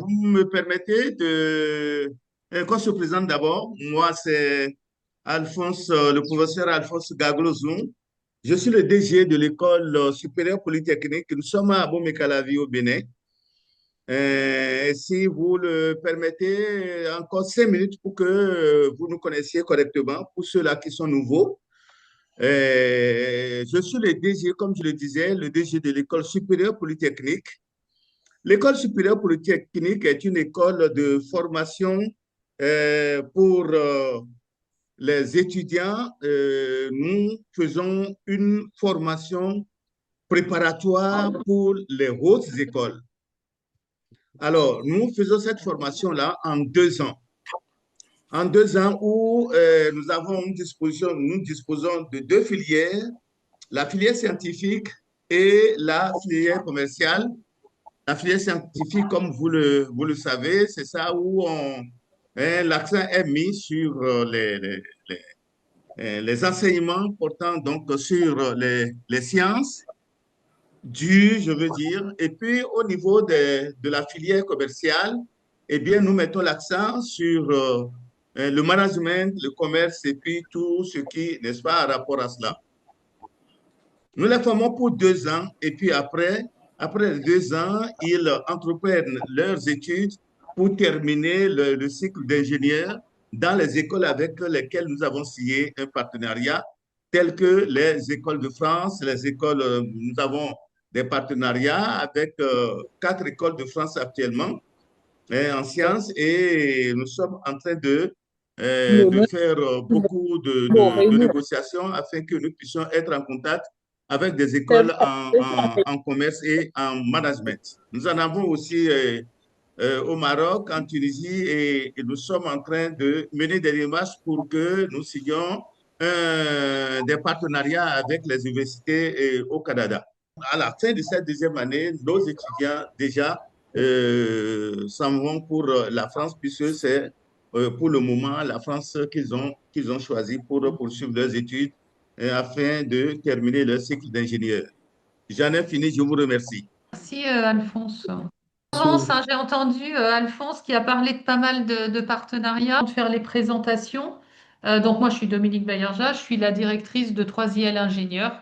vous me permettez qu'on se présente d'abord. Moi, c'est Alphonse, le professeur Alphonse Gaglozou. Je suis le DG de l'école supérieure polytechnique. Nous sommes à Abomey-Calavi au Bénin. Si vous le permettez, encore 5 minutes pour que vous nous connaissiez correctement, pour ceux-là qui sont nouveaux. Je suis le DG, comme je le disais, le DG de l'école supérieure polytechnique. L'école supérieure polytechnique est une école de formation pour les étudiants. Nous faisons une formation préparatoire pour les hautes écoles. Alors, nous faisons cette formation-là en 2 ans. En 2 ans où nous disposons de deux filières, la filière scientifique et la filière commerciale. La filière scientifique, comme vous le savez, c'est ça où l'accent est mis sur les enseignements portant donc sur les sciences je veux dire. Et puis, au niveau de la filière commerciale, eh bien, nous mettons l'accent sur le management, le commerce et puis tout ce qui, n'est-ce pas, a rapport à cela. Nous les formons pour 2 ans et puis après les 2 ans, ils entreprennent leurs études pour terminer le cycle d'ingénieur dans les écoles avec lesquelles nous avons signé un partenariat, telles que les écoles de France, les écoles, nous avons des partenariats avec 4 écoles de France actuellement en sciences et nous sommes en train de faire beaucoup de négociations afin que nous puissions être en contact avec des écoles en commerce et en management. Nous en avons aussi au Maroc, en Tunisie, et nous sommes en train de mener des démarches pour que nous signions des partenariats avec les universités au Canada. À la fin de cette deuxième année, nos étudiants déjà s'en vont pour la France, puisque c'est pour le moment la France qu'ils ont choisi pour poursuivre leurs études afin de terminer leur cycle d'ingénieur. J'en ai fini, je vous remercie. Merci Alphonse. Alphonse, hein, j'ai entendu Alphonse qui a parlé de pas mal de partenariats, de faire les présentations. Donc moi je suis Dominique Bayarja, je suis la directrice de 3IL Ingénieur.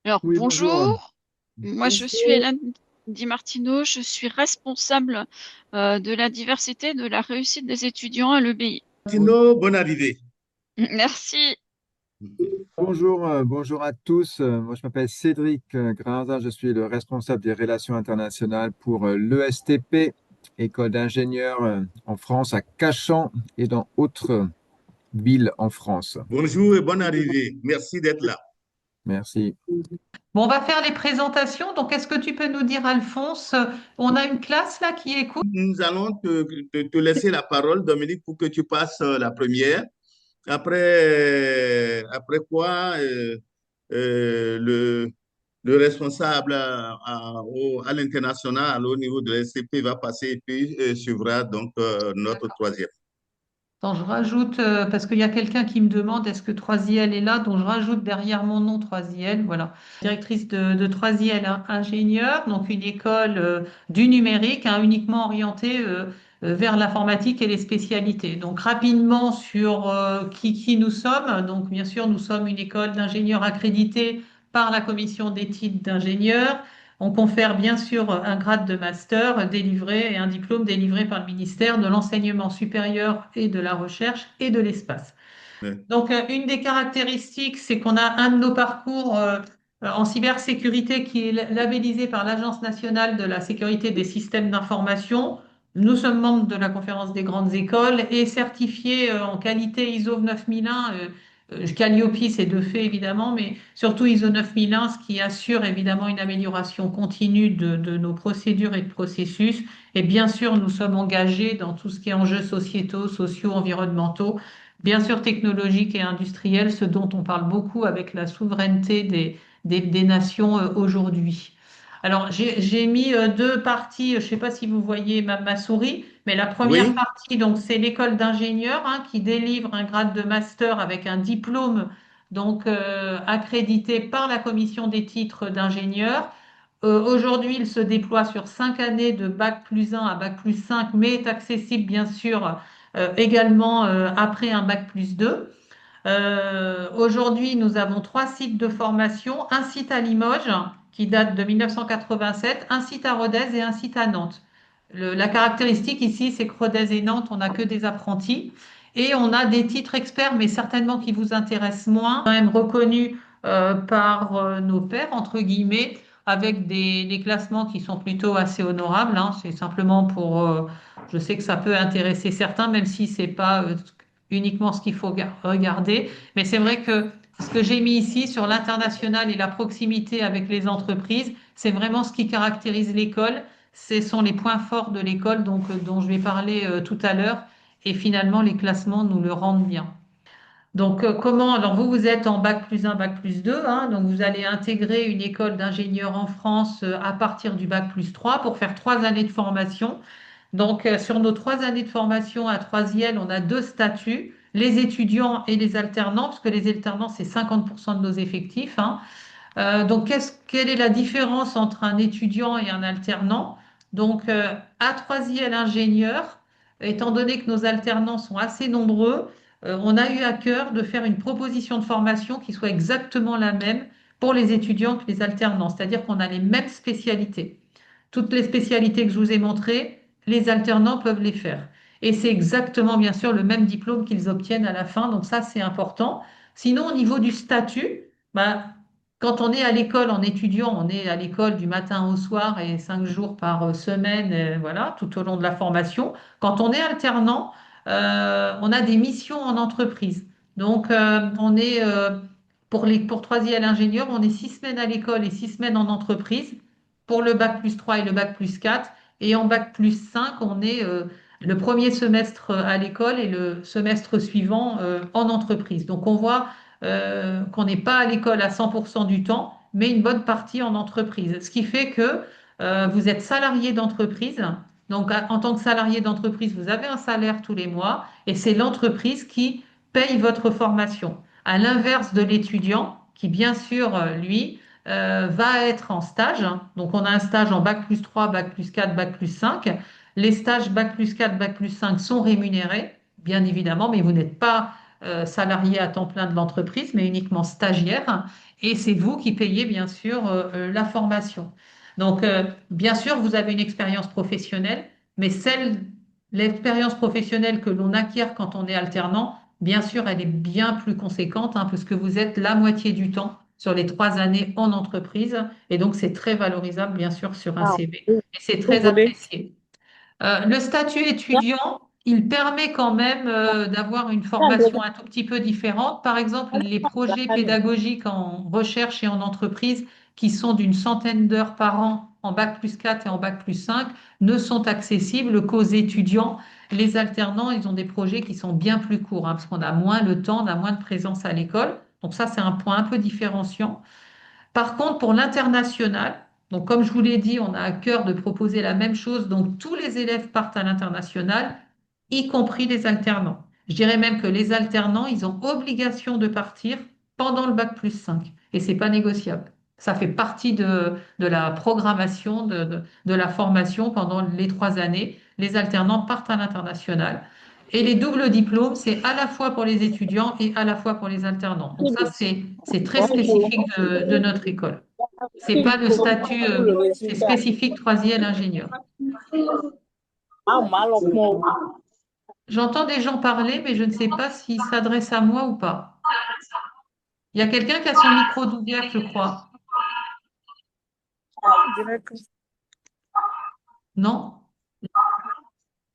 Alors, Oui, bonjour. bonjour, moi je suis Hélène Di Martino, je suis responsable de la diversité, de la réussite des étudiants à l'EBI. Tino, bonne arrivée. Merci. Bonjour, bonjour à tous. Moi, je m'appelle Cédric Grinza. Je suis le responsable des relations internationales pour l'ESTP, école d'ingénieurs en France, à Cachan et dans autres villes en France. Bonjour et bonne arrivée. Merci d'être là. Merci. Bon, on va faire les présentations. Donc est-ce que tu peux nous dire Alphonse, on a une classe là qui écoute? Nous allons te laisser la parole, Dominique, pour que tu passes la première. Après quoi, le responsable à l'international, au niveau de l'SCP, va passer et puis suivra donc notre D'accord. troisième. Attends, je rajoute, parce qu'il y a quelqu'un qui me demande est-ce que 3IL est là, donc je rajoute derrière mon nom 3IL, voilà. Directrice de 3IL ingénieur, donc une école du numérique, hein, uniquement orientée vers l'informatique et les spécialités. Donc rapidement sur qui nous sommes, donc bien sûr nous sommes une école d'ingénieurs accréditée par la commission d'éthique d'ingénieurs. On confère bien sûr un grade de master délivré et un diplôme délivré par le ministère de l'enseignement supérieur et de la recherche et de l'espace. Ouais. Donc, une des caractéristiques, c'est qu'on a un de nos parcours en cybersécurité qui est labellisé par l'Agence nationale de la sécurité des systèmes d'information. Nous sommes membres de la conférence des grandes écoles et certifiés en qualité ISO 9001. Calliope, c'est de fait évidemment, mais surtout ISO 9001, ce qui assure évidemment une amélioration continue de nos procédures et de processus. Et bien sûr, nous sommes engagés dans tout ce qui est enjeux sociétaux, sociaux, environnementaux, bien sûr technologiques et industriels, ce dont on parle beaucoup avec la souveraineté des nations aujourd'hui. Alors, j'ai mis deux parties, je ne sais pas si vous voyez ma souris, mais la première Oui, partie, donc, c'est l'école d'ingénieurs hein, qui délivre un grade de master avec un diplôme donc accrédité par la commission des titres d'ingénieur Aujourd'hui, il se déploie sur 5 années de bac plus 1 à bac plus 5, mais est accessible bien sûr également après un bac plus 2. Aujourd'hui, nous avons 3 sites de formation, un site à Limoges qui date de 1987, un site à Rodez et un site à Nantes. La caractéristique ici, c'est que Rodez et Nantes, on n'a que des apprentis et on a des titres experts, mais certainement qui vous intéressent moins, quand même reconnus par nos pairs, entre guillemets, avec des classements qui sont plutôt assez honorables, hein. C'est simplement pour, je sais que ça peut intéresser certains, même si c'est pas uniquement ce qu'il faut regarder. Mais c'est vrai que ce que j'ai mis ici sur l'international et la proximité avec les entreprises, c'est vraiment ce qui caractérise l'école. Ce sont les points forts de l'école donc, dont je vais parler tout à l'heure. Et finalement, les classements nous le rendent bien. Donc, comment? Alors, vous êtes en bac plus 1, bac plus 2, hein, donc vous allez intégrer une école d'ingénieur en France à partir du bac plus 3 pour faire 3 années de formation. Donc, sur nos 3 années de formation à Troisième, on a 2 statuts, les étudiants et les alternants, parce que les alternants, c'est 50% de nos effectifs, hein. Donc, quelle est la différence entre un étudiant et un alternant? Donc, à Troisième ingénieur, étant donné que nos alternants sont assez nombreux, on a eu à cœur de faire une proposition de formation qui soit exactement la même pour les étudiants que les alternants, c'est-à-dire qu'on a les mêmes spécialités. Toutes les spécialités que je vous ai montrées, les alternants peuvent les faire. Et c'est exactement, bien sûr, le même diplôme qu'ils obtiennent à la fin. Donc ça, c'est important. Sinon, au niveau du statut, bah, quand on est à l'école en étudiant, on est à l'école du matin au soir et 5 jours par semaine, voilà, tout au long de la formation. Quand on est alternant, on a des missions en entreprise. Donc, on est pour Troisième ingénieur, on est 6 semaines à l'école et 6 semaines en entreprise pour le bac plus 3 et le bac plus 4. Et en bac plus 5, on est le premier semestre à l'école et le semestre suivant en entreprise. Donc on voit qu'on n'est pas à l'école à 100% du temps, mais une bonne partie en entreprise. Ce qui fait que vous êtes salarié d'entreprise. Donc en tant que salarié d'entreprise, vous avez un salaire tous les mois et c'est l'entreprise qui paye votre formation. À l'inverse de l'étudiant qui, bien sûr, lui, va être en stage. Donc, on a un stage en bac plus 3, bac plus 4, bac plus 5. Les stages bac plus 4, bac plus 5 sont rémunérés, bien évidemment, mais vous n'êtes pas salarié à temps plein de l'entreprise, mais uniquement stagiaire. Et c'est vous qui payez, bien sûr, la formation. Donc, bien sûr, vous avez une expérience professionnelle, mais l'expérience professionnelle que l'on acquiert quand on est alternant, bien sûr, elle est bien plus conséquente, hein, parce que vous êtes la moitié du temps sur les 3 années en entreprise. Et donc, c'est très valorisable, bien sûr, sur un Ah, CV. oui. Et c'est Vous très voulez? apprécié. Le statut étudiant, il permet quand même d'avoir une Ah, formation un tout petit peu différente. Par exemple, les projets pédagogiques en recherche et en entreprise, qui sont d'une centaine d'heures par an en bac plus 4 et en bac plus 5, ne sont accessibles qu'aux étudiants. Les alternants, ils ont des projets qui sont bien plus courts, hein, parce qu'on a moins le temps, on a moins de présence à l'école. Donc ça, c'est un point un peu différenciant. Par contre, pour l'international, donc comme je vous l'ai dit, on a à cœur de proposer la même chose. Donc tous les élèves partent à l'international, y compris les alternants. Je dirais même que les alternants, ils ont obligation de partir pendant le bac plus 5. Et c'est pas négociable. Ça fait partie de la programmation de la formation pendant les 3 années. Les alternants partent à l'international. Et les doubles diplômes, c'est à la fois pour les étudiants et à la fois pour les alternants. Donc ça, c'est très spécifique de notre école. C'est pas le statut, c'est spécifique Troisième ingénieur. J'entends des gens parler, mais je ne sais pas s'ils s'adressent à moi ou pas. Il y a quelqu'un qui a son micro ouvert, je crois. Non?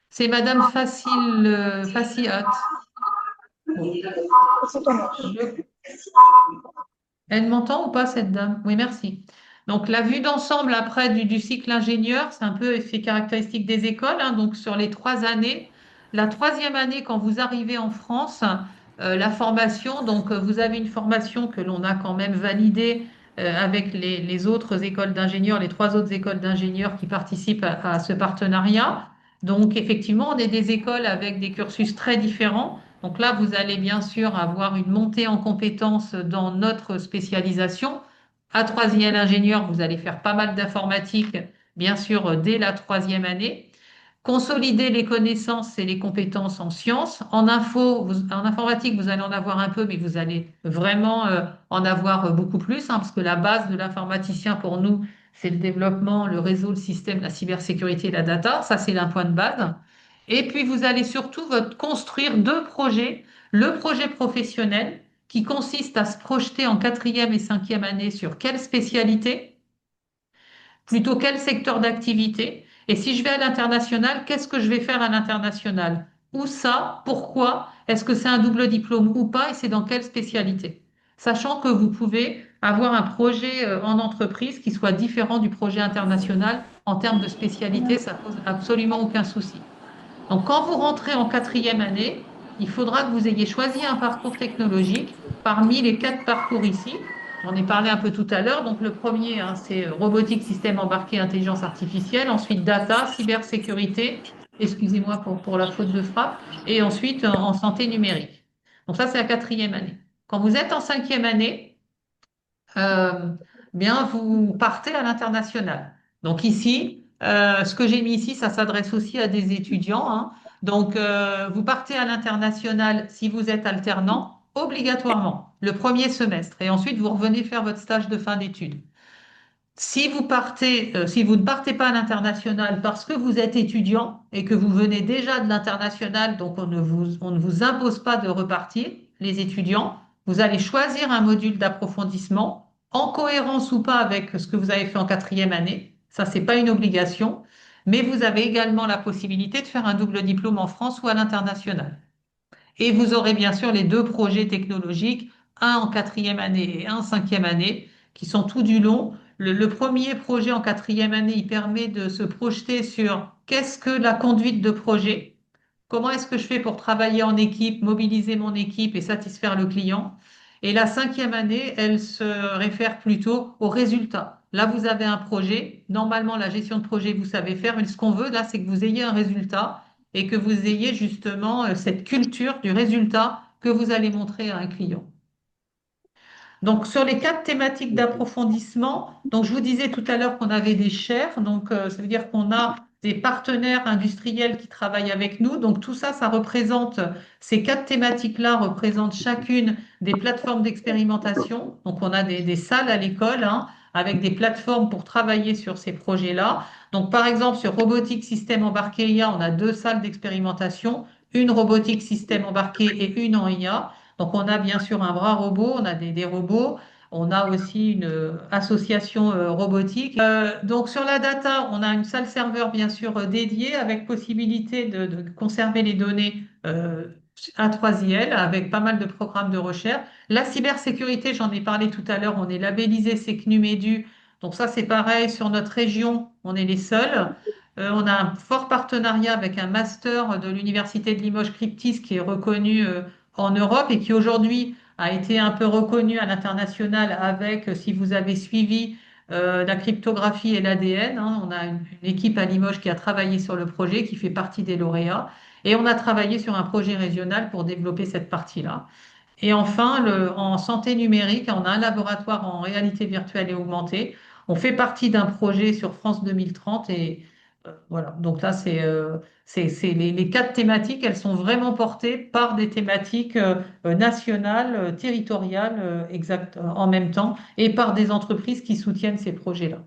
C'est Madame Facihat. Je- Elle m'entend ou pas, cette dame? Oui, merci. Donc, la vue d'ensemble après du cycle ingénieur, c'est un peu effet caractéristique des écoles, hein. Donc, sur les 3 années, la troisième année, quand vous arrivez en France, la formation, donc vous avez une formation que l'on a quand même validée avec les autres écoles d'ingénieurs, les 3 autres écoles d'ingénieurs qui participent à ce partenariat. Donc, effectivement, on est des écoles avec des cursus très différents. Donc là, vous allez bien sûr avoir une montée en compétences dans notre spécialisation. À 3e ingénieur, vous allez faire pas mal d'informatique, bien sûr, dès la 3e année. Consolider les connaissances et les compétences en sciences. En informatique, vous allez en avoir un peu, mais vous allez vraiment en avoir beaucoup plus, hein, parce que la base de l'informaticien pour nous, c'est le développement, le réseau, le système, la cybersécurité et la data. Ça, c'est un point de base. Et puis, vous allez surtout construire deux projets. Le projet professionnel, qui consiste à se projeter en 4e et 5e année sur quelle spécialité, plutôt quel secteur d'activité. Et si je vais à l'international, qu'est-ce que je vais faire à l'international? Où ça? Pourquoi? Est-ce que c'est un double diplôme ou pas? Et c'est dans quelle spécialité? Sachant que vous pouvez avoir un projet en entreprise qui soit différent du projet international en termes de spécialité, ça pose absolument aucun souci. Donc, quand vous rentrez en 4e année, il faudra que vous ayez choisi un parcours technologique parmi les 4 parcours ici. J'en ai parlé un peu tout à l'heure. Donc, le premier, hein, c'est robotique, système embarqué, intelligence artificielle. Ensuite, data, cybersécurité. Excusez-moi pour la faute de frappe. Et ensuite, en santé numérique. Donc, ça, c'est la 4e année. Quand vous êtes en 5e année, euh, bien, vous partez à l'international. Donc ici, ce que j'ai mis ici, ça s'adresse aussi à des étudiants, hein. Donc, vous partez à l'international si vous êtes alternant, obligatoirement, le premier semestre. Et ensuite, vous revenez faire votre stage de fin d'études. Si vous ne partez pas à l'international parce que vous êtes étudiant et que vous venez déjà de l'international, donc on ne vous impose pas de repartir, les étudiants, vous allez choisir un module d'approfondissement en cohérence ou pas avec ce que vous avez fait en 4e année. Ça, c'est pas une obligation, mais vous avez également la possibilité de faire un double diplôme en France ou à l'international. Et vous aurez bien sûr les deux projets technologiques, un en 4e année et un en 5e année, qui sont tout du long. Le premier projet en 4e année, il permet de se projeter sur qu'est-ce que la conduite de projet, comment est-ce que je fais pour travailler en équipe, mobiliser mon équipe et satisfaire le client. Et la 5e année, elle se réfère plutôt aux résultats. Là, vous avez un projet. Normalement, la gestion de projet, vous savez faire, mais ce qu'on veut là, c'est que vous ayez un résultat et que vous ayez justement cette culture du résultat que vous allez montrer à un client. Donc, sur les 4 thématiques d'approfondissement, donc je vous disais tout à l'heure qu'on avait des chaires, donc ça veut dire qu'on a des partenaires industriels qui travaillent avec nous. Donc, tout ça, ça représente, ces 4 thématiques-là représentent chacune des plateformes d'expérimentation. Donc, on a des salles à l'école, hein, avec des plateformes pour travailler sur ces projets-là. Donc, par exemple, sur robotique système embarqué IA, on a 2 salles d'expérimentation, une robotique système embarqué et une en IA. Donc, on a bien sûr un bras robot, on a des robots, on a aussi une association robotique. Donc, sur la data, on a une salle serveur bien sûr dédiée avec possibilité de conserver les données à 3IL avec pas mal de programmes de recherche. La cybersécurité, j'en ai parlé tout à l'heure, on est labellisé CNUMEDU. Donc, ça, c'est pareil, sur notre région, on est les seuls. On a un fort partenariat avec un master de l'Université de Limoges Cryptis qui est reconnu en Europe et qui aujourd'hui a été un peu reconnu à l'international avec, si vous avez suivi la cryptographie et l'ADN, hein, on a une équipe à Limoges qui a travaillé sur le projet, qui fait partie des lauréats, et on a travaillé sur un projet régional pour développer cette partie-là. Et enfin, en santé numérique, on a un laboratoire en réalité virtuelle et augmentée. On fait partie d'un projet sur France 2030 et voilà. Donc là, c'est les 4 thématiques, elles sont vraiment portées par des thématiques nationales, territoriales, en même temps, et par des entreprises qui soutiennent ces projets-là.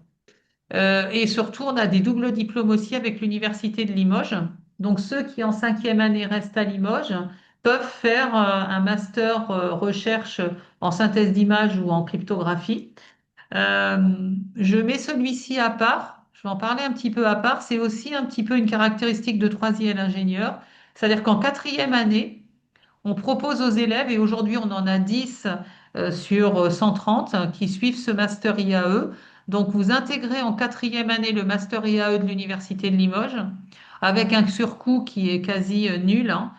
Et surtout, on a des doubles diplômes aussi avec l'Université de Limoges. Donc, ceux qui en 5e année restent à Limoges peuvent faire un master recherche en synthèse d'image ou en cryptographie. Euh, je mets celui-ci à part. Je vais en parler un petit peu à part. C'est aussi un petit peu une caractéristique de 3e ingénieur. C'est-à-dire qu'en 4e année, on propose aux élèves, et aujourd'hui on en a 10 sur 130 qui suivent ce master IAE. Donc vous intégrez en 4e année le master IAE de l'Université de Limoges avec un surcoût qui est quasi nul, hein.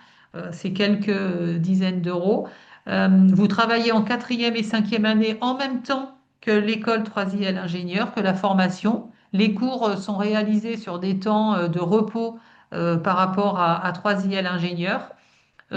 C'est quelques dizaines d'euros. Vous travaillez en 4e et 5e année en même temps que l'école 3IL ingénieur, que la formation. Les cours sont réalisés sur des temps de repos par rapport à 3IL ingénieur.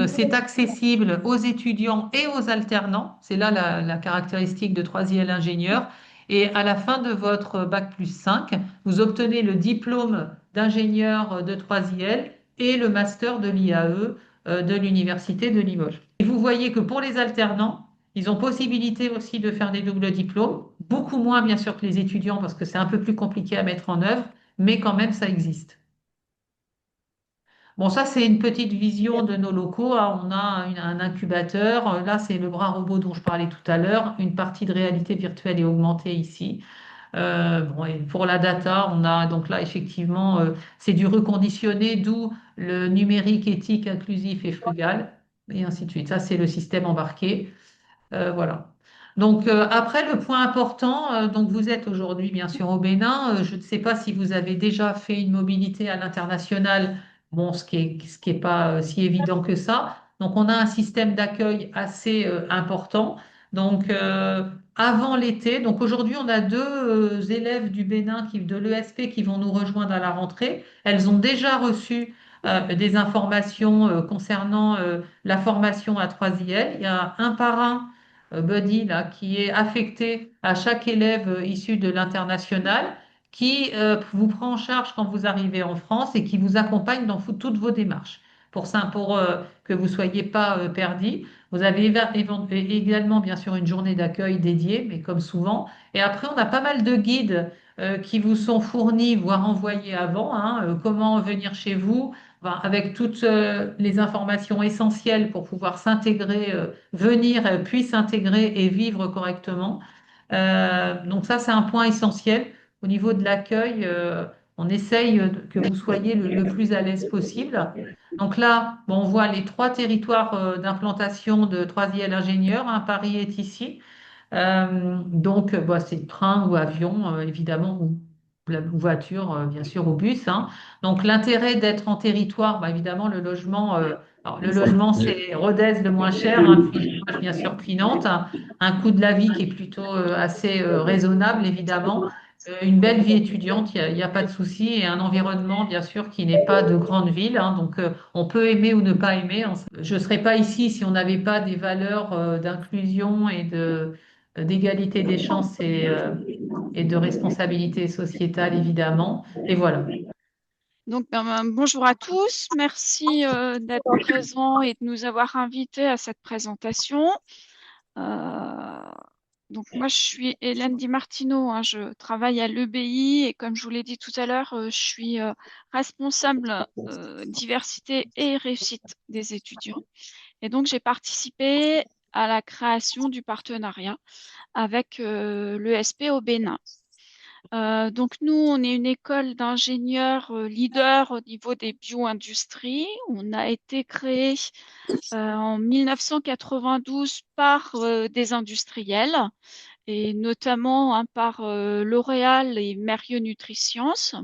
C'est accessible aux étudiants et aux alternants. C'est là la caractéristique de 3IL ingénieur. Et à la fin de votre bac+5, vous obtenez le diplôme d'ingénieur de 3IL et le master de l'IAE de l'Université de Limoges. Et vous voyez que pour les alternants, ils ont possibilité aussi de faire des doubles diplômes, beaucoup moins bien sûr que les étudiants parce que c'est un peu plus compliqué à mettre en œuvre, mais quand même ça existe. Bon, ça, c'est une petite vision de nos locaux, hein. On a un incubateur. Là, c'est le bras robot dont je parlais tout à l'heure. Une partie de réalité virtuelle et augmentée ici. Bon, et pour la data, on a donc là, effectivement, c'est du reconditionné, d'où le numérique éthique, inclusif et frugal, et ainsi de suite. Ça, c'est le système embarqué. Voilà. Donc après, le point important, donc vous êtes aujourd'hui bien sûr au Bénin. Je ne sais pas si vous avez déjà fait une mobilité à l'international, bon, ce qui est pas si évident que ça. Donc on a un système d'accueil assez important. Donc avant l'été, donc aujourd'hui on a deux élèves du Bénin de l'ESP qui vont nous rejoindre à la rentrée. Elles ont déjà reçu des informations concernant la formation à 3IL. Il y a un parrain Buddy, là, qui est affecté à chaque élève issu de l'international, qui vous prend en charge quand vous arrivez en France et qui vous accompagne dans toutes vos démarches. Pour ça, pour que vous ne soyez pas perdus. Vous avez également, bien sûr, une journée d'accueil dédiée, mais comme souvent. Et après, on a pas mal de guides qui vous sont fournis, voire envoyés avant, hein, comment venir chez vous, enfin, avec toutes les informations essentielles pour pouvoir s'intégrer, venir, puis s'intégrer et vivre correctement. Donc ça, c'est un point essentiel. Au niveau de l'accueil, on essaye que vous soyez le plus à l'aise possible. Donc là, bon, on voit les trois territoires d'implantation de 3IL ingénieurs, hein. Paris est ici. Donc, bah, c'est train ou avion, évidemment, ou la voiture, bien sûr, ou bus, hein. Donc, l'intérêt d'être en territoire, bah, évidemment, le logement, alors, le logement, c'est Rodez le moins cher, hein, puis Limoges, bien sûr, puis Nantes, hein. Un coût de la vie qui est plutôt assez raisonnable, évidemment. Une belle vie étudiante, il y a pas de souci, et un environnement, bien sûr, qui n'est pas de grande ville, hein. Donc, on peut aimer ou ne pas aimer, hein. Je ne serais pas ici si on n'avait pas des valeurs d'inclusion et d'égalité des chances et de responsabilité sociétale, évidemment. Et voilà. Donc, bonjour à tous. Merci d'être présents et de nous avoir invités à cette présentation. Donc, moi, je suis Hélène Di Martino, hein. Je travaille à l'EBI et comme je vous l'ai dit tout à l'heure, je suis responsable diversité et réussite des étudiants. Et donc, j'ai participé à la création du partenariat avec l'ESP au Bénin. Donc nous, on est une école d'ingénieurs leader au niveau des bio-industries. On a été créé en 1992 par des industriels et notamment hein, par L'Oréal et Mérieux NutriSciences.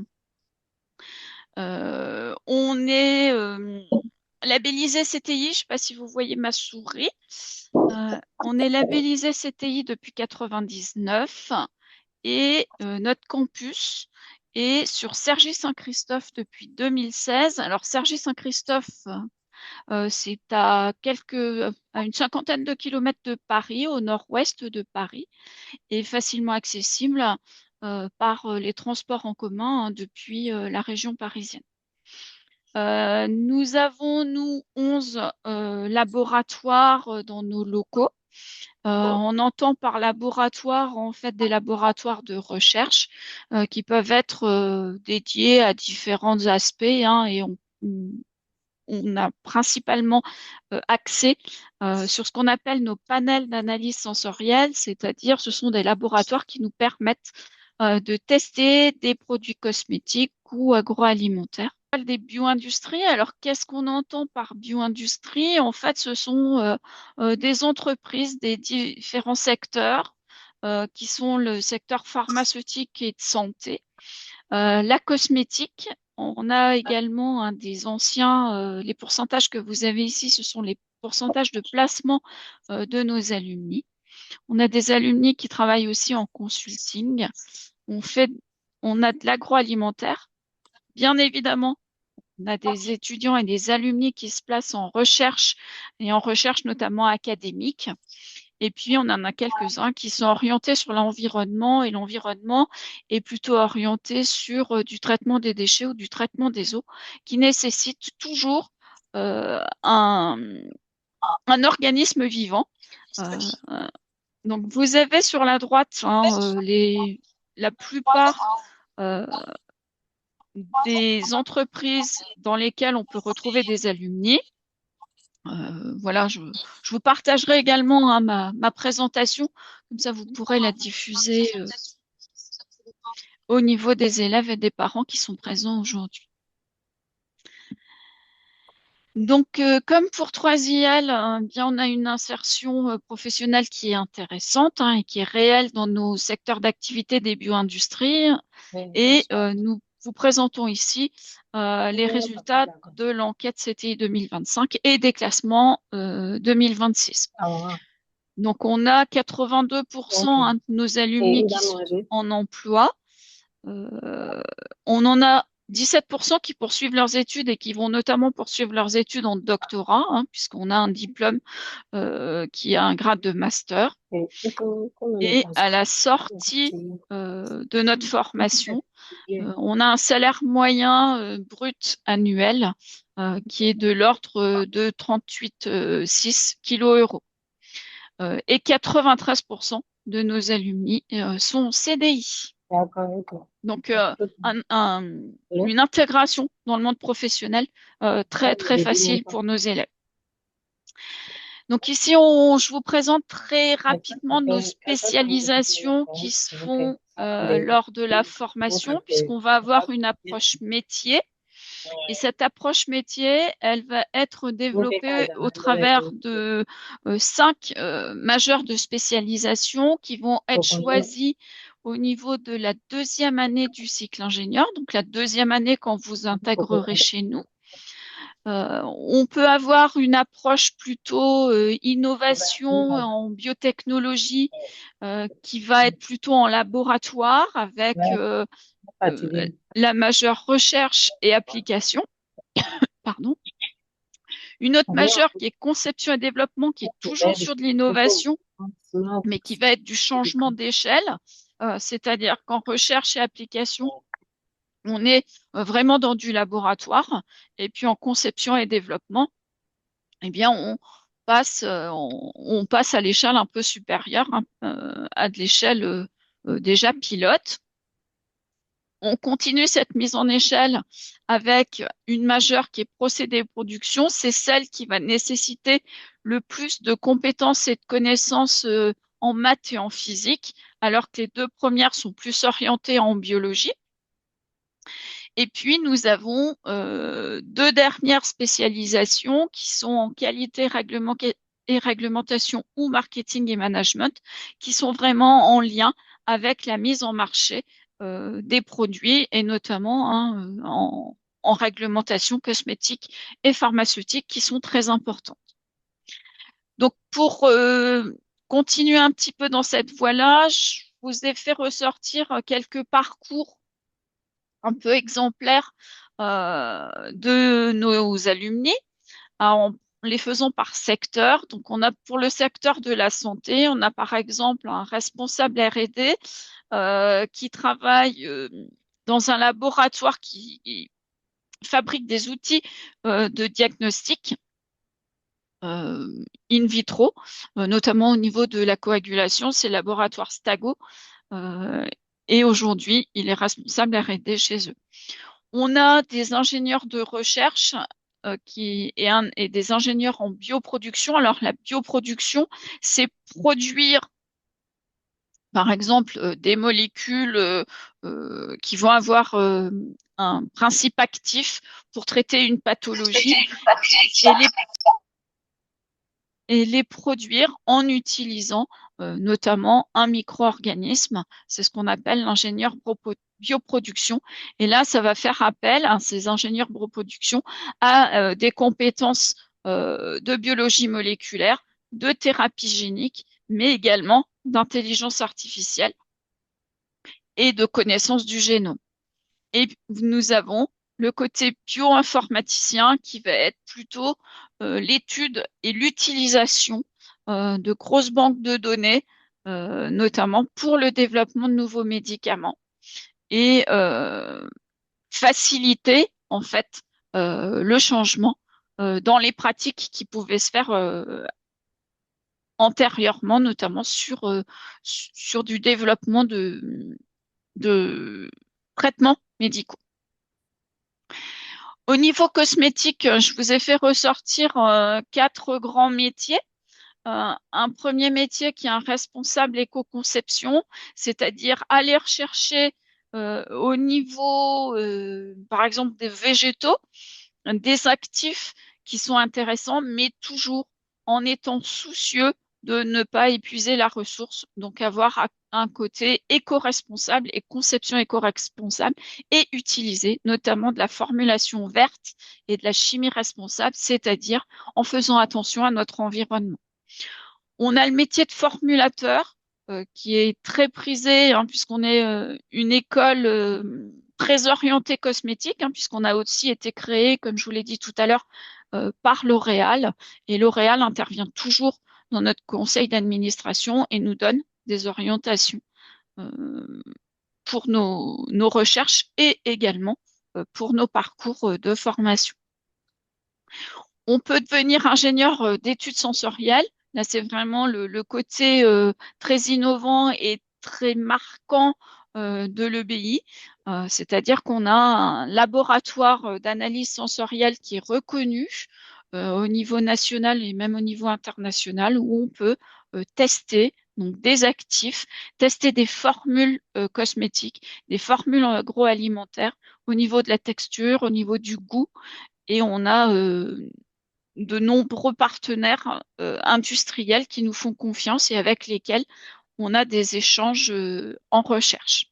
On est labellisé CTI, je ne sais pas si vous voyez ma souris. On est labellisé CTI depuis 1999 et notre campus est sur Cergy-Saint-Christophe depuis 2016. Alors Cergy-Saint-Christophe, c'est à une cinquantaine de kilomètres de Paris, au nord-ouest de Paris, et facilement accessible par les transports en commun hein, depuis la région parisienne. Nous avons, nous, 11 laboratoires dans nos locaux. On entend par laboratoire en fait des laboratoires de recherche qui peuvent être dédiés à différents aspects hein, et on a principalement axé sur ce qu'on appelle nos panels d'analyse sensorielle, c'est-à-dire ce sont des laboratoires qui nous permettent de tester des produits cosmétiques ou agroalimentaires. Des bio-industries. Alors, qu'est-ce qu'on entend par bio-industrie? En fait, ce sont des entreprises des différents secteurs qui sont le secteur pharmaceutique et de santé, la cosmétique. On a également hein, des anciens, les pourcentages que vous avez ici, ce sont les pourcentages de placement de nos alumni. On a des alumni qui travaillent aussi en consulting. On a de l'agroalimentaire. Bien évidemment, on a des étudiants et des alumni qui se placent en recherche et en recherche notamment académique. Et puis, on en a quelques-uns qui sont orientés sur l'environnement, et l'environnement est plutôt orienté sur du traitement des déchets ou du traitement des eaux, qui nécessite toujours un organisme vivant. Donc, vous avez sur la droite la plupart euh, des entreprises dans lesquelles on peut retrouver des alumni. Voilà, je vous partagerai également hein, ma présentation, comme ça vous pourrez la diffuser au niveau des élèves et des parents qui sont présents aujourd'hui. Donc, comme pour 3IL, bien, on a une insertion professionnelle qui est intéressante hein, et qui est réelle dans nos secteurs d'activité des bio-industries. Et nous vous présentons ici les résultats de l'enquête CTI 2025 et des classements 2026. Donc, on a 82% hein, de nos alumni qui sont en emploi. On en a 17% qui poursuivent leurs études et qui vont notamment poursuivre leurs études en doctorat, hein, puisqu'on a un diplôme qui a un grade de master. Et à la sortie de notre formation, on a un salaire moyen brut annuel qui est de l'ordre de 38,6 kg €. Et 93% de nos alumni sont CDI. Donc, une intégration dans le monde professionnel très, très facile pour nos élèves. Donc ici, je vous présente très rapidement nos spécialisations qui se font lors de la formation, puisqu'on va avoir une approche métier. Et cette approche métier, elle va être développée au travers de 5 majeurs de spécialisation qui vont être choisis au niveau de la deuxième année du cycle ingénieur, donc la deuxième année quand vous intégrerez chez nous. On peut avoir une approche plutôt innovation en biotechnologie qui va être plutôt en laboratoire avec la majeure recherche et application. Pardon. Une autre majeure qui est conception et développement, qui est toujours sur de l'innovation, mais qui va être du changement d'échelle, c'est-à-dire qu'en recherche et application, on est vraiment dans du laboratoire, et puis en conception et développement, eh bien, on passe à l'échelle un peu supérieure, hein, à de l'échelle déjà pilote. On continue cette mise en échelle avec une majeure qui est procédé production. C'est celle qui va nécessiter le plus de compétences et de connaissances en maths et en physique, alors que les deux premières sont plus orientées en biologie. Et puis, nous avons deux dernières spécialisations qui sont en qualité et réglementation ou marketing et management, qui sont vraiment en lien avec la mise en marché des produits et notamment hein, en réglementation cosmétique et pharmaceutique qui sont très importantes. Donc, pour continuer un petit peu dans cette voie-là, je vous ai fait ressortir quelques parcours un peu exemplaires de nos alumni en les faisant par secteur. Donc, on a pour le secteur de la santé, on a par exemple un responsable R&D qui travaille dans un laboratoire qui fabrique des outils de diagnostic in vitro, notamment au niveau de la coagulation, c'est le laboratoire Stago. Et aujourd'hui, il est responsable R&D chez eux. On a des ingénieurs de recherche et des ingénieurs en bioproduction. Alors, la bioproduction, c'est produire par exemple des molécules qui vont avoir un principe actif pour traiter une pathologie et les produire en utilisant notamment un micro-organisme. C'est ce qu'on appelle l'ingénieur bioproduction. Et là, ça va faire appel à ces ingénieurs bioproduction à des compétences de biologie moléculaire, de thérapie génique, mais également d'intelligence artificielle et de connaissance du génome. Et nous avons le côté bioinformaticien qui va être plutôt l'étude et l'utilisation de grosses banques de données, notamment pour le développement de nouveaux médicaments et faciliter en fait le changement dans les pratiques qui pouvaient se faire antérieurement, notamment sur du développement de traitements médicaux. Au niveau cosmétique, je vous ai fait ressortir 4 grands métiers. Un premier métier qui est un responsable éco-conception, c'est-à-dire aller rechercher au niveau, par exemple, des végétaux, des actifs qui sont intéressants, mais toujours en étant soucieux de ne pas épuiser la ressource. Donc, avoir un côté éco-responsable et conception éco-responsable et utiliser notamment de la formulation verte et de la chimie responsable, c'est-à-dire en faisant attention à notre environnement. On a le métier de formulateur qui est très prisé hein, puisqu'on est une école très orientée cosmétique, hein, puisqu'on a aussi été créé, comme je vous l'ai dit tout à l'heure, par L'Oréal. Et L'Oréal intervient toujours dans notre conseil d'administration et nous donne des orientations pour nos recherches et également pour nos parcours de formation. On peut devenir ingénieur d'études sensorielles. Là, c'est vraiment le côté très innovant et très marquant de l'EBI. C'est-à-dire qu'on a un laboratoire d'analyse sensorielle qui est reconnu au niveau national et même au niveau international où on peut tester donc des actifs, tester des formules cosmétiques, des formules agroalimentaires au niveau de la texture, au niveau du goût. Et on a de nombreux partenaires industriels qui nous font confiance et avec lesquels on a des échanges en recherche.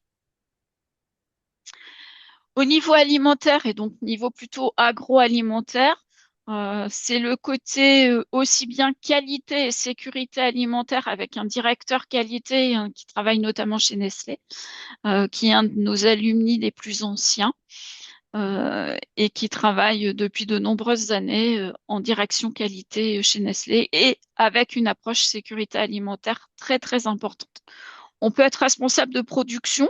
Au niveau alimentaire et donc niveau plutôt agroalimentaire, c'est le côté aussi bien qualité et sécurité alimentaire avec un directeur qualité hein, qui travaille notamment chez Nestlé, qui est un de nos alumni les plus anciens. Et qui travaille depuis de nombreuses années en direction qualité chez Nestlé et avec une approche sécurité alimentaire très très importante. On peut être responsable de production.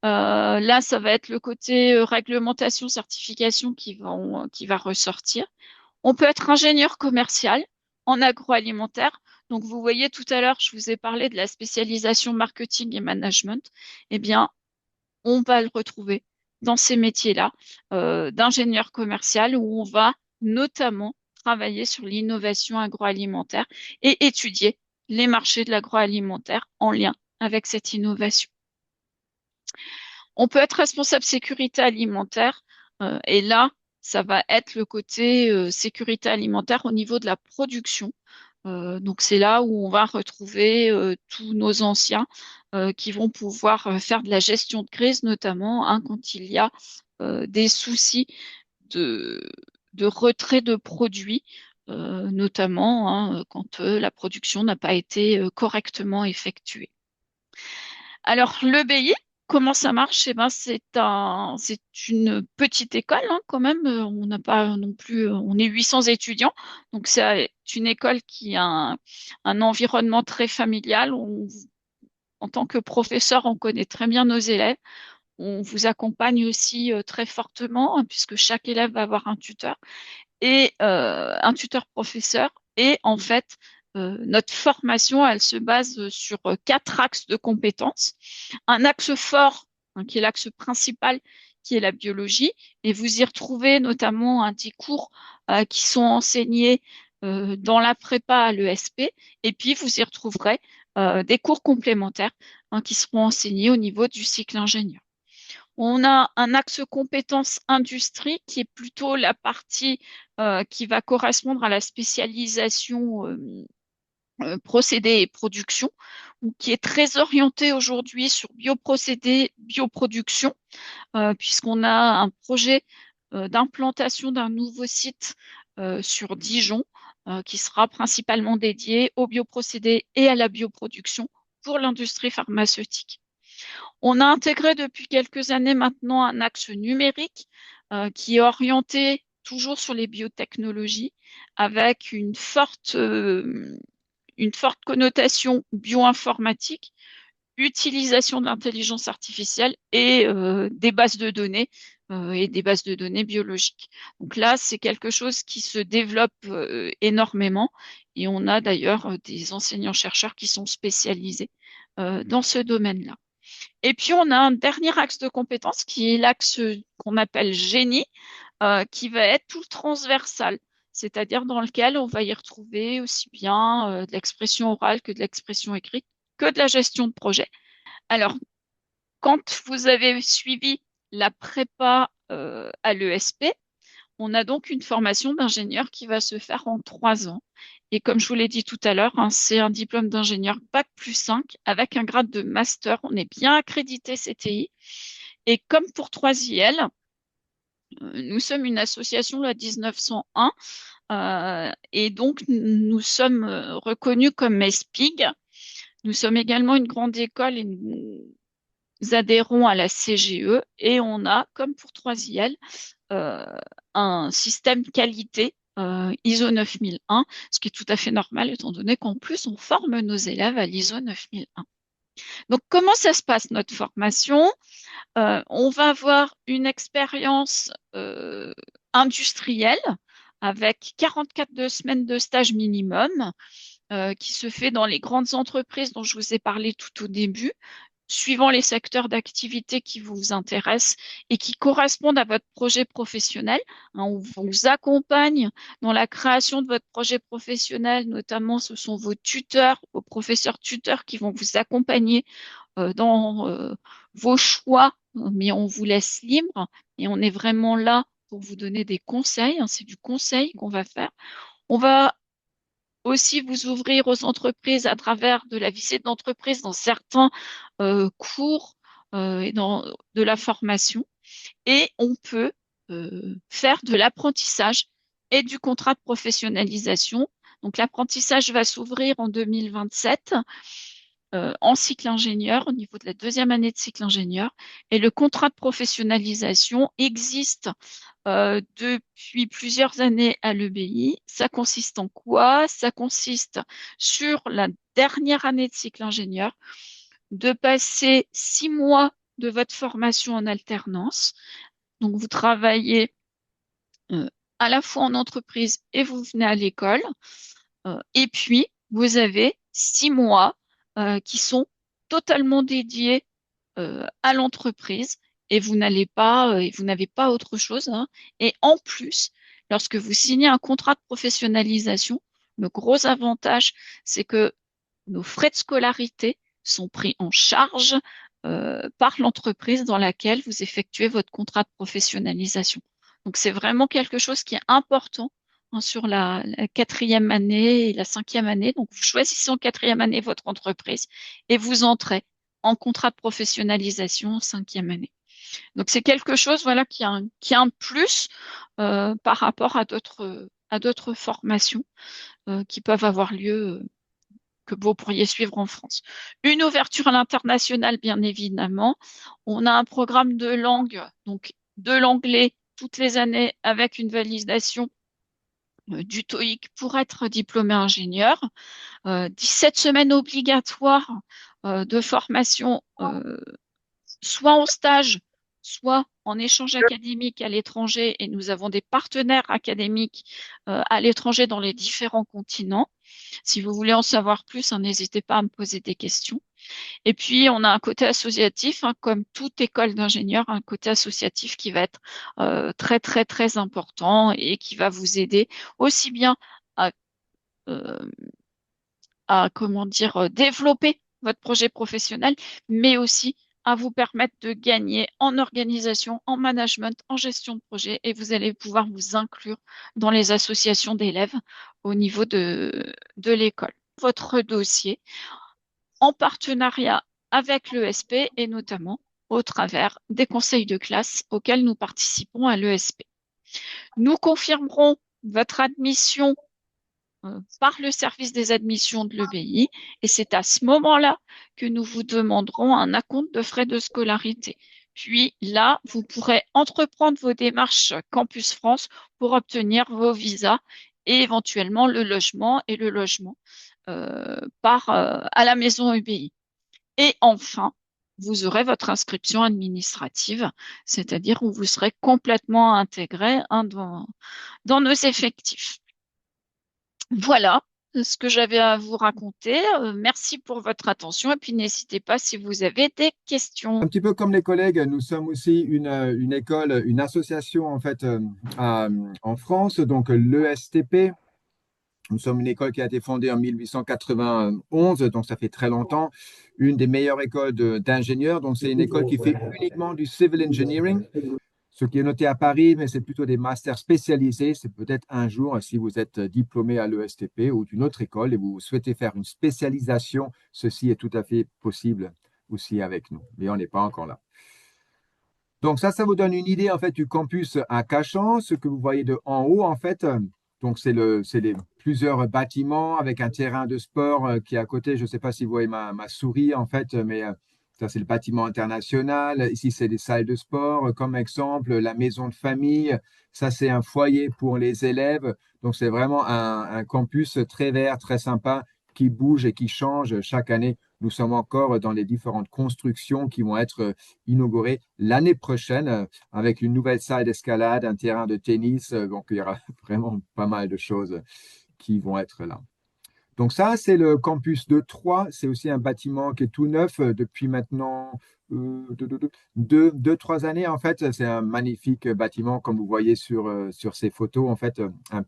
Là, ça va être le côté réglementation, certification qui va ressortir. On peut être ingénieur commercial en agroalimentaire. Donc, vous voyez tout à l'heure, je vous ai parlé de la spécialisation marketing et management. Eh bien, on va le retrouver dans ces métiers-là d'ingénieur commercial où on va notamment travailler sur l'innovation agroalimentaire et étudier les marchés de l'agroalimentaire en lien avec cette innovation. On peut être responsable sécurité alimentaire et là, ça va être le côté sécurité alimentaire au niveau de la production. Donc c'est là où on va retrouver tous nos anciens qui vont pouvoir faire de la gestion de crise, notamment hein, quand il y a des soucis de, de retrait de produits, notamment hein, quand la production n'a pas été correctement effectuée. Alors l'EBI, comment ça marche? Eh ben, c'est une petite école hein, quand même. On n'a pas non plus, on est 800 étudiants, donc c'est une école qui a un environnement très familial. En tant que professeur, on connaît très bien nos élèves. On vous accompagne aussi très fortement hein, puisque chaque élève va avoir un tuteur et un tuteur professeur. Et en fait, notre formation, elle se base sur 4 axes de compétences. Un axe fort, hein, qui est l'axe principal, qui est la biologie. Et vous y retrouvez notamment des cours qui sont enseignés dans la prépa à l'ESP. Et puis, vous y retrouverez des cours complémentaires hein, qui seront enseignés au niveau du cycle ingénieur. On a un axe compétences industrie qui est plutôt la partie qui va correspondre à la spécialisation procédés et production, ou qui est très orientée aujourd'hui sur bioprocédés, bioproduction, puisqu'on a un projet d'implantation d'un nouveau site sur Dijon qui sera principalement dédié aux bioprocédés et à la bioproduction pour l'industrie pharmaceutique. On a intégré depuis quelques années maintenant un axe numérique qui est orienté toujours sur les biotechnologies avec une forte une forte connotation bioinformatique, utilisation de l'intelligence artificielle et des bases de données et des bases de données biologiques. Donc là, c'est quelque chose qui se développe énormément et on a d'ailleurs des enseignants-chercheurs qui sont spécialisés dans ce domaine-là. Et puis, on a un dernier axe de compétences qui est l'axe qu'on appelle génie, qui va être tout transversal, c'est-à-dire dans lequel on va y retrouver aussi bien de l'expression orale que de l'expression écrite, que de la gestion de projet. Alors, quand vous avez suivi la prépa à l'ESP, on a donc une formation d'ingénieur qui va se faire en 3 ans. Et comme je vous l'ai dit tout à l'heure, hein, c'est un diplôme d'ingénieur Bac+5 avec un grade de master. On est bien accrédité CTI. Et comme pour 3IL, nous sommes une association la 1901 et donc nous sommes reconnus comme ESPIG. Nous sommes également une grande école et nous adhérons à la CGE et on a, comme pour 3IL, un système qualité ISO 9001, ce qui est tout à fait normal étant donné qu'en plus on forme nos élèves à l'ISO 9001. Donc comment ça se passe notre formation? On va avoir une expérience industrielle avec 44 semaines de stage minimum qui se fait dans les grandes entreprises dont je vous ai parlé tout au début, suivant les secteurs d'activité qui vous intéressent et qui correspondent à votre projet professionnel. On vous accompagne dans la création de votre projet professionnel, notamment ce sont vos tuteurs, vos professeurs tuteurs qui vont vous accompagner dans vos choix, mais on vous laisse libre et on est vraiment là pour vous donner des conseils. C'est du conseil qu'on va faire. On va aussi vous ouvrir aux entreprises à travers de la visite d'entreprise dans certains cours et de la formation. Et on peut faire de l'apprentissage et du contrat de professionnalisation. Donc l'apprentissage va s'ouvrir en 2027 en cycle ingénieur, au niveau de la 2e année de cycle ingénieur. Et le contrat de professionnalisation existe depuis plusieurs années à l'EBI. Ça consiste en quoi? Ça consiste sur la dernière année de cycle ingénieur de passer 6 mois de votre formation en alternance. Donc, vous travaillez à la fois en entreprise et vous venez à l'école. Et puis, vous avez 6 mois qui sont totalement dédiés à l'entreprise et vous n'avez pas autre chose, hein. Et en plus, lorsque vous signez un contrat de professionnalisation, le gros avantage, c'est que nos frais de scolarité sont pris en charge par l'entreprise dans laquelle vous effectuez votre contrat de professionnalisation. Donc, c'est vraiment quelque chose qui est important hein, sur la 4e année et la 5e année. Donc, vous choisissez en 4e année votre entreprise et vous entrez en contrat de professionnalisation en 5e année. Donc, c'est quelque chose voilà, qui a un plus par rapport à d'autres formations qui peuvent avoir lieu que vous pourriez suivre en France. Une ouverture à l'international, bien évidemment. On a un programme de langue, donc de l'anglais toutes les années avec une validation du TOEIC pour être diplômé ingénieur. 17 semaines obligatoires de formation, soit en stage, soit en échange académique à l'étranger. Et nous avons des partenaires académiques à l'étranger dans les différents continents. Si vous voulez en savoir plus, hein, n'hésitez pas à me poser des questions. Et puis, on a un côté associatif, hein, comme toute école d'ingénieur, un côté associatif qui va être très, très, très important et qui va vous aider aussi bien à, développer votre projet professionnel, mais aussi à vous permettre de gagner en organisation, en management, en gestion de projet, et vous allez pouvoir vous inclure dans les associations d'élèves au niveau de l'école. Votre dossier en partenariat avec l'ESP et notamment au travers des conseils de classe auxquels nous participons à l'ESP. Nous confirmerons votre admission par le service des admissions de l'EBI et c'est à ce moment-là que nous vous demanderons un acompte de frais de scolarité. Puis là, vous pourrez entreprendre vos démarches Campus France pour obtenir vos visas et éventuellement le logement à la maison UBI. Et enfin, vous aurez votre inscription administrative, c'est-à-dire où vous serez complètement intégré dans nos effectifs. Voilà ce que j'avais à vous raconter. Merci pour votre attention et puis n'hésitez pas si vous avez des questions. Un petit peu comme les collègues, nous sommes aussi une école, une association en fait en France, donc l'ESTP. Nous sommes une école qui a été fondée en 1891, donc ça fait très longtemps. Une des meilleures écoles d'ingénieurs. Donc c'est une école qui fait uniquement du civil engineering, ce qui est noté à Paris, mais c'est plutôt des masters spécialisés. C'est peut-être un jour, si vous êtes diplômé à l'ESTP ou d'une autre école et vous souhaitez faire une spécialisation, ceci est tout à fait possible aussi avec nous, mais on n'est pas encore là. Donc ça vous donne une idée en fait du campus à Cachan, ce que vous voyez de en haut en fait. Donc c'est les plusieurs bâtiments avec un terrain de sport qui est à côté. Je ne sais pas si vous voyez ma souris en fait, mais ça c'est le bâtiment international. Ici c'est des salles de sport, comme exemple la maison de famille. Ça c'est un foyer pour les élèves. Donc c'est vraiment un campus très vert, très sympa, qui bouge et qui change chaque année. Nous sommes encore dans les différentes constructions qui vont être inaugurées l'année prochaine avec une nouvelle salle d'escalade, un terrain de tennis. Donc, il y aura vraiment pas mal de choses qui vont être là. Donc, ça, c'est le campus de Troyes. C'est aussi un bâtiment qui est tout neuf depuis maintenant 3 années. En fait, c'est un magnifique bâtiment, comme vous voyez sur ces photos. En fait, un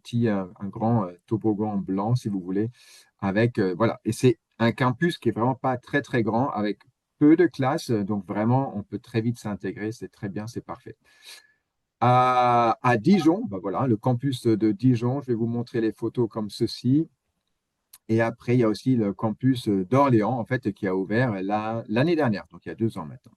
grand toboggan blanc, si vous voulez, avec, voilà. Et c'est un campus qui est vraiment pas très, très grand, avec peu de classes. Donc, vraiment, on peut très vite s'intégrer. C'est très bien, c'est parfait. À Dijon, ben voilà, le campus de Dijon, je vais vous montrer les photos comme ceci. Et après, il y a aussi le campus d'Orléans, en fait, qui a ouvert l'année dernière, donc il y a 2 ans maintenant.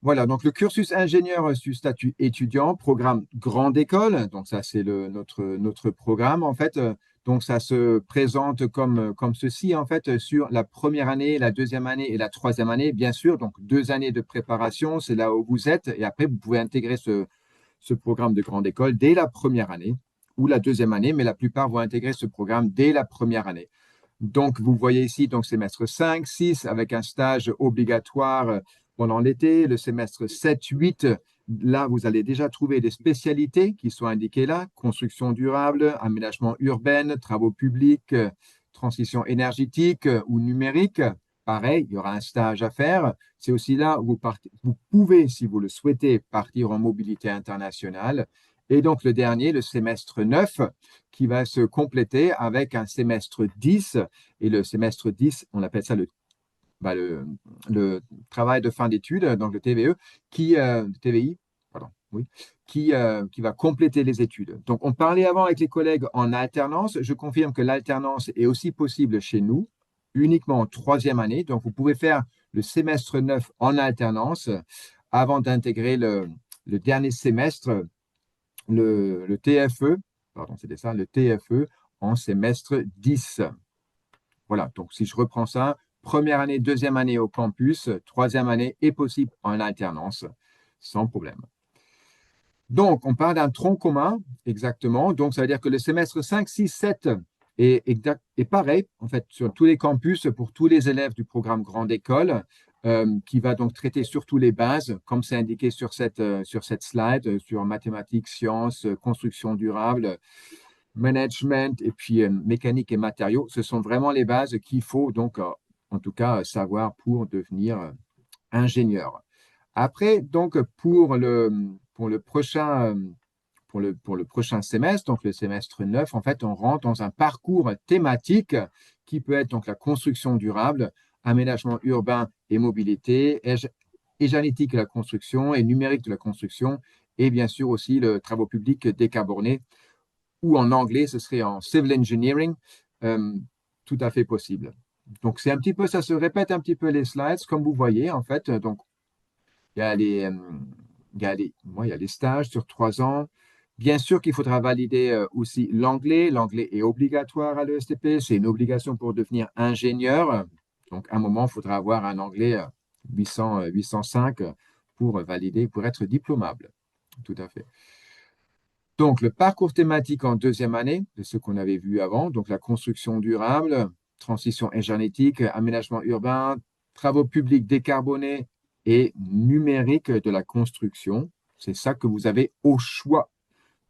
Voilà, donc le cursus ingénieur sur statut étudiant, programme grande école. Donc ça, c'est notre programme, en fait. Donc ça se présente comme ceci, en fait, sur la première année, la deuxième année et la troisième année, bien sûr. Donc 2 années de préparation, c'est là où vous êtes. Et après, vous pouvez intégrer ce programme de grande école dès la première année ou la deuxième année, mais la plupart vont intégrer ce programme dès la première année. Donc, vous voyez ici, donc semestre 5, 6, avec un stage obligatoire pendant l'été, le semestre 7, 8, là, vous allez déjà trouver des spécialités qui sont indiquées là, construction durable, aménagement urbain, travaux publics, transition énergétique ou numérique. Pareil, il y aura un stage à faire. C'est aussi là où vous pouvez, si vous le souhaitez, partir en mobilité internationale. Et donc, le dernier, le semestre 9, qui va se compléter avec un semestre 10. Et le semestre 10, on appelle ça le travail de fin d'études, donc le TVE, TVI, pardon, oui, qui va compléter les études. Donc, on parlait avant avec les collègues en alternance. Je confirme que l'alternance est aussi possible chez nous, uniquement en troisième année. Donc, vous pouvez faire le semestre 9 en alternance avant d'intégrer le dernier semestre, le TFE, pardon, c'était ça, le TFE en semestre 10. Voilà, donc si je reprends ça, première année, deuxième année au campus, troisième année est possible en alternance, sans problème. Donc, on parle d'un tronc commun, exactement. Donc, ça veut dire que le semestre 5, 6, 7 est pareil, en fait, sur tous les campus, pour tous les élèves du programme Grande École, qui va donc traiter surtout les bases, comme c'est indiqué sur cette slide, sur mathématiques, sciences, construction durable, management et puis mécanique et matériaux. Ce sont vraiment les bases qu'il faut donc, en tout cas, savoir pour devenir ingénieur. Après, donc, pour le prochain semestre, donc le semestre 9, en fait, on rentre dans un parcours thématique qui peut être donc la construction durable, aménagement urbain et mobilité, et génétique de la construction et numérique de la construction, et bien sûr aussi le travaux publics décarbonés, ou en anglais, ce serait en civil engineering, tout à fait possible. Donc, c'est un petit peu, ça se répète un petit peu les slides, comme vous voyez, en fait. Donc, il y a les stages sur 3 ans. Bien sûr qu'il faudra valider aussi l'anglais. L'anglais est obligatoire à l'ESTP. C'est une obligation pour devenir ingénieur. Donc, à un moment, il faudra avoir un anglais 805 pour valider, pour être diplômable. Tout à fait. Donc, le parcours thématique en deuxième année, de ce qu'on avait vu avant, donc la construction durable, transition énergétique, aménagement urbain, travaux publics décarbonés et numérique de la construction. C'est ça que vous avez au choix.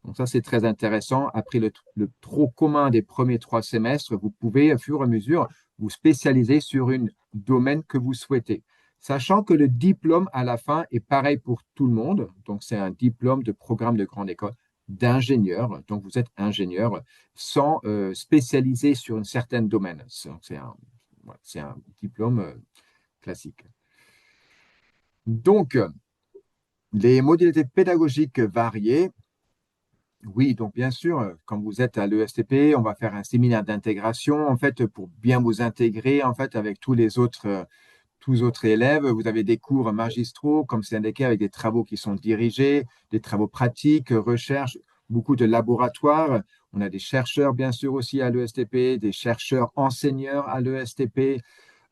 Donc ça, c'est très intéressant. Après le trop commun des premiers 3 semestres, vous pouvez, au fur et à mesure, vous spécialiser sur un domaine que vous souhaitez. Sachant que le diplôme à la fin est pareil pour tout le monde. Donc, c'est un diplôme de programme de grande école d'ingénieur. Donc, vous êtes ingénieur sans spécialiser sur un certain domaine. Voilà, c'est un diplôme classique. Donc, les modalités pédagogiques variées. Oui, donc bien sûr, quand vous êtes à l'ESTP, on va faire un séminaire d'intégration, en fait, pour bien vous intégrer, en fait, avec tous les autres élèves. Vous avez des cours magistraux, comme c'est indiqué, avec des travaux qui sont dirigés, des travaux pratiques, recherche, beaucoup de laboratoires. On a des chercheurs, bien sûr, aussi à l'ESTP, des chercheurs enseignants à l'ESTP.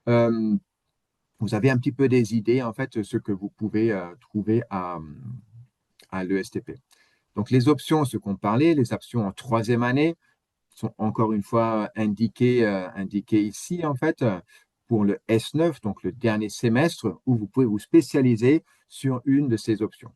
Euh, Vous avez un petit peu des idées, en fait, ce que vous pouvez trouver à l'ESTP. Donc, les options, ce qu'on parlait, les options en troisième année, sont encore une fois indiquées ici, en fait, pour le S9, donc le dernier semestre, où vous pouvez vous spécialiser sur une de ces options.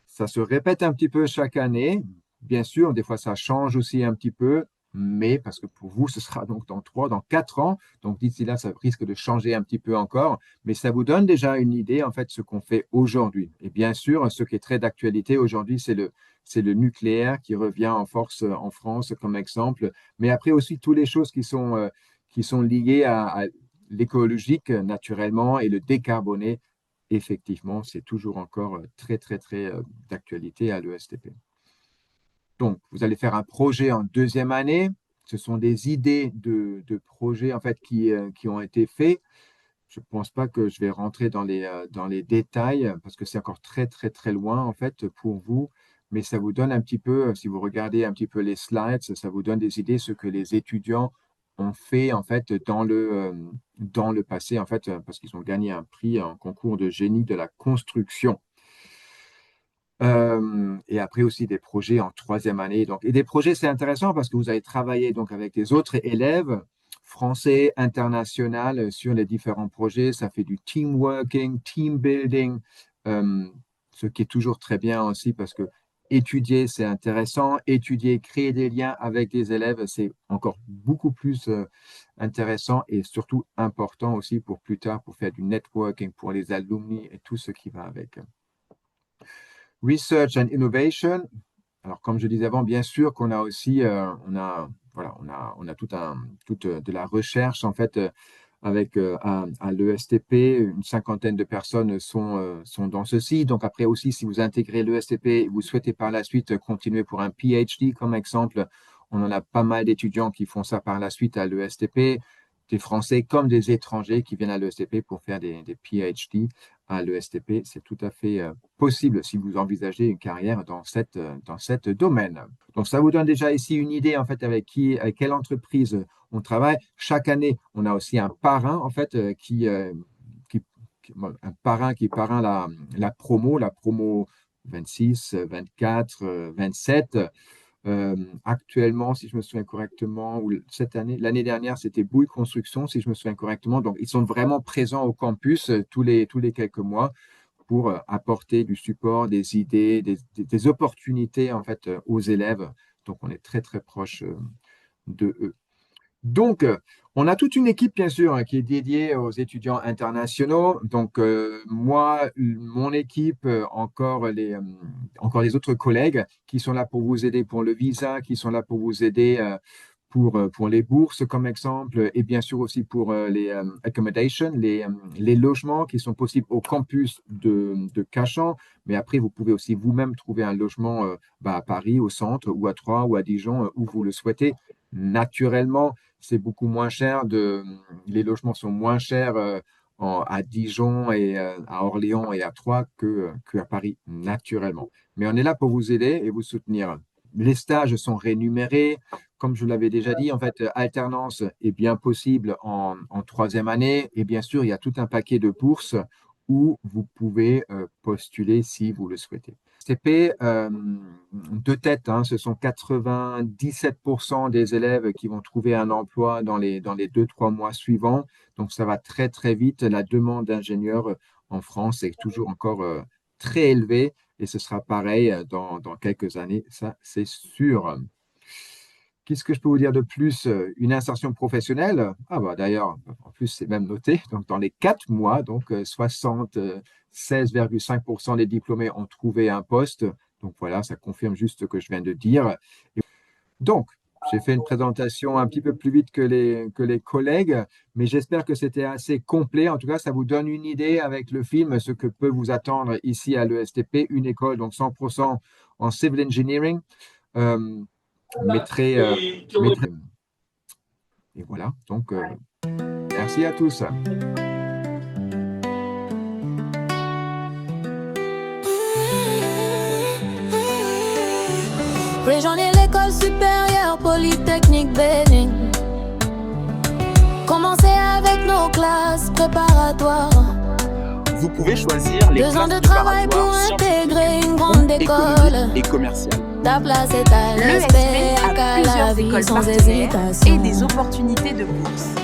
Ça se répète un petit peu chaque année. Bien sûr, des fois, ça change aussi un petit peu, mais parce que pour vous, ce sera donc dans 4 ans. Donc, d'ici là, ça risque de changer un petit peu encore, mais ça vous donne déjà une idée, en fait, ce qu'on fait aujourd'hui. Et bien sûr, ce qui est très d'actualité aujourd'hui, c'est le nucléaire qui revient en force en France comme exemple, mais après aussi toutes les choses qui sont liées à l'écologique naturellement et le décarboné. Effectivement, c'est toujours encore très, très, très d'actualité à l'ESTP. Donc, vous allez faire un projet en deuxième année. Ce sont des idées de projets en fait, qui ont été faits. Je ne pense pas que je vais rentrer dans les détails parce que c'est encore très, très, très loin en fait pour vous. Mais ça vous donne un petit peu, si vous regardez un petit peu les slides, ça vous donne des idées ce que les étudiants ont fait en fait dans le passé en fait parce qu'ils ont gagné un prix en concours de génie de la construction. Et après aussi des projets en troisième année. Donc, et des projets, c'est intéressant parce que vous allez travailler donc avec des autres élèves français, international sur les différents projets. Ça fait du team working, team building, euh, ce qui est toujours très bien aussi parce que étudier, c'est intéressant. Étudier, créer des liens avec des élèves, c'est encore beaucoup plus intéressant et surtout important aussi pour plus tard, pour faire du networking, pour les alumni et tout ce qui va avec. Research and Innovation. Alors, comme je disais avant, bien sûr qu'on a aussi, on a toute de la recherche en fait avec à l'ESTP. Une cinquantaine de personnes sont dans ceci. Donc après aussi, si vous intégrez l'ESTP et vous souhaitez par la suite continuer pour un PhD, comme exemple, on en a pas mal d'étudiants qui font ça par la suite à l'ESTP, des Français comme des étrangers qui viennent à l'ESTP pour faire des PhD à l'ESTP. C'est tout à fait possible si vous envisagez une carrière dans cette domaine. Donc, ça vous donne déjà ici une idée, en fait, avec quelle entreprise on travaille. Chaque année, on a aussi un parrain, en fait, un parrain qui parrain la promo 26, 24, 27. Actuellement, si je me souviens correctement, ou cette année, l'année dernière, c'était Bouygues Construction, si je me souviens correctement. Donc, ils sont vraiment présents au campus tous les quelques mois pour apporter du support, des idées, des opportunités en fait aux élèves. Donc, on est très, très proche de eux. Donc, on a toute une équipe, bien sûr, hein, qui est dédiée aux étudiants internationaux. Donc, moi, mon équipe, encore les autres collègues qui sont là pour vous aider pour le visa, qui sont là pour vous aider pour les bourses, comme exemple, et bien sûr aussi pour les accommodations, les logements qui sont possibles au campus de Cachan. Mais après, vous pouvez aussi vous-même trouver un logement à Paris, au centre, ou à Troyes, ou à Dijon, où vous le souhaitez. Naturellement, c'est beaucoup moins cher. Les logements sont moins chers à Dijon et à Orléans et à Troyes qu'à Paris, naturellement. Mais on est là pour vous aider et vous soutenir. Les stages sont rémunérés. Comme je l'avais déjà dit, en fait, alternance est bien possible en troisième année. Et bien sûr, il y a tout un paquet de bourses où vous pouvez postuler si vous le souhaitez. l'ESTP, de tête, hein, ce sont 97% des élèves qui vont trouver un emploi dans les 2-3 mois suivants. Donc, ça va très, très vite. La demande d'ingénieurs en France est toujours encore très élevée et ce sera pareil dans quelques années, ça, c'est sûr. Qu'est-ce que je peux vous dire de plus? Une insertion professionnelle. Ah bah d'ailleurs, en plus, c'est même noté. Donc, dans les 4 mois, donc 76,5% des diplômés ont trouvé un poste. Donc voilà, ça confirme juste ce que je viens de dire. Donc, j'ai fait une présentation un petit peu plus vite que les collègues, mais j'espère que c'était assez complet. En tout cas, ça vous donne une idée avec le film, ce que peut vous attendre ici à l'ESTP, une école donc 100% en civil engineering. Et voilà, donc merci à tous. Rejoignez l'école supérieure Polytechnique Bénin. Commencez avec nos classes préparatoires. Vous pouvez choisir les 2 ans de travail pour intégrer une grande école et commerciale. Ta place est à L'ESTP a plusieurs écoles partenaires et des opportunités de bourse.